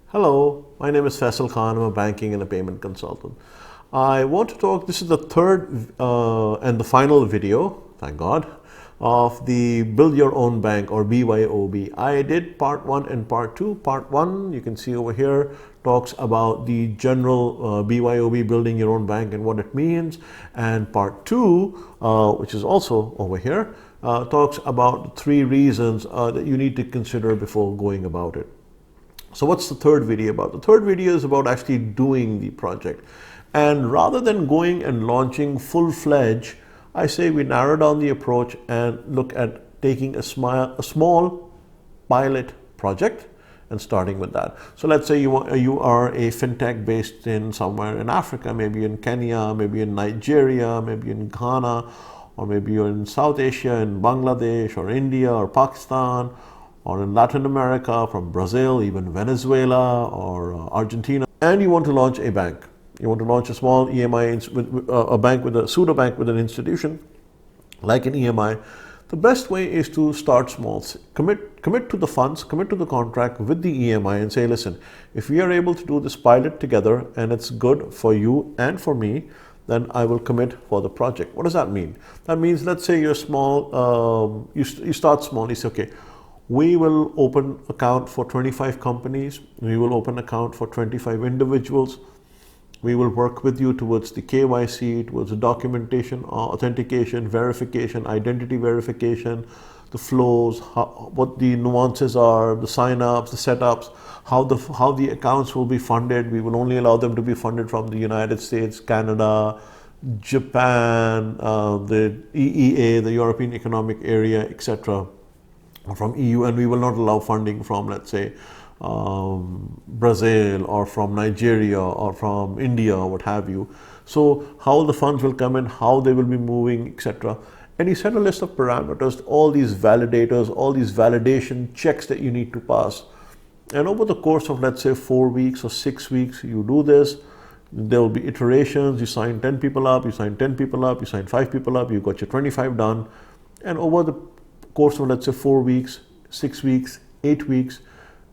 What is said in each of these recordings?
Hello, my name is Faisal Khan. I'm a banking and a payment consultant. I want to talk, this is the third and the final video, thank God, of the Build Your Own Bank or BYOB. I did part 1 and part 2. Part 1, you can see over here, talks about the general BYOB, building your own bank, and what it means. And part 2, which is also over here, talks about 3 reasons that you need to consider before going about it. So what's the third video about? The third video is about actually doing the project. And rather than going and launching full-fledged, I say we narrow down the approach and look at taking a small pilot project and starting with that. So let's say you are a fintech based in somewhere in Africa, maybe in Kenya, maybe in Nigeria, maybe in Ghana, or maybe you're in South Asia, in Bangladesh or India or Pakistan, or in Latin America, from Brazil, even Venezuela or Argentina, and you want to launch a bank. You want to launch a small EMI, a bank with a pseudo bank with an institution like an EMI. The best way is to start small. Commit to the funds, commit to the contract with the EMI and say, listen, if we are able to do this pilot together and it's good for you and for me, then I will commit for the project. What does that mean? That means, let's say you're small, you start small, you say, okay, we will open account for 25 companies. We will open account for 25 individuals. We will work with you towards the KYC, towards the documentation, authentication, verification, identity verification, the flows, what the nuances are, the sign-ups, the setups, how the accounts will be funded. We will only allow them to be funded from the United States, Canada, Japan, the EEA, the European Economic Area, etc., from EU, and we will not allow funding from, let's say, Brazil or from Nigeria or from India or what have you. So how the funds will come in, how they will be moving, etc. And you set a list of parameters, all these validators, all these validation checks that you need to pass. And over the course of, let's say, 4 weeks or 6 weeks, you do this. There will be iterations. You sign 10 people up, you sign 10 people up, you sign 5 people up, you got your 25 done. And over the course of, let's say, 4 weeks, 6 weeks, 8 weeks,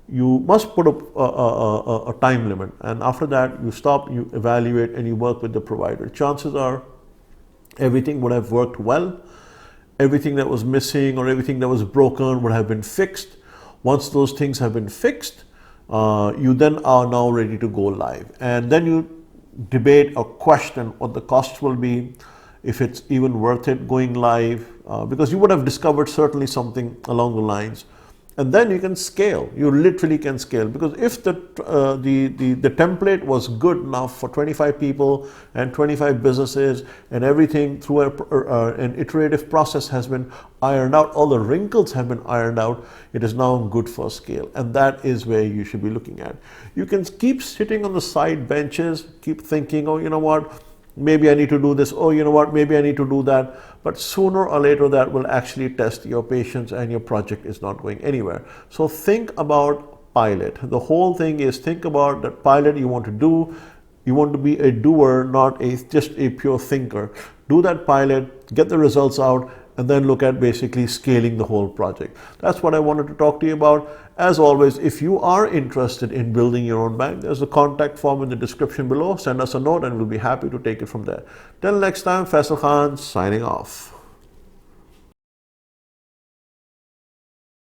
you must put a time limit, and after that you stop, you evaluate, and you work with the provider. Chances are everything would have worked well, everything that was missing or everything that was broken would have been fixed. Once those things have been fixed, you then are now ready to go live, and then you debate or question what the costs will be, if it's even worth it going live, because you would have discovered certainly something along the lines. And then you can scale. You literally can scale, because if the template was good enough for 25 people and 25 businesses, and everything through an iterative process has been ironed out, all the wrinkles have been ironed out, it is now good for scale. And that is where you should be looking at. You can keep sitting on the side benches, keep thinking, oh, you know what, maybe I need to do this, oh, you know what, maybe I need to do that. But sooner or later that will actually test your patience and your project is not going anywhere. So think about pilot. The whole thing is, think about that pilot you want to do. You want to be a doer, not just a pure thinker. Do that pilot, get the results out, and then look at basically scaling the whole project. That's what I wanted to talk to you about. As always, if you are interested in building your own bank, there's a contact form in the description below. Send us a note and we'll be happy to take it from there. Till next time, Faisal Khan signing off.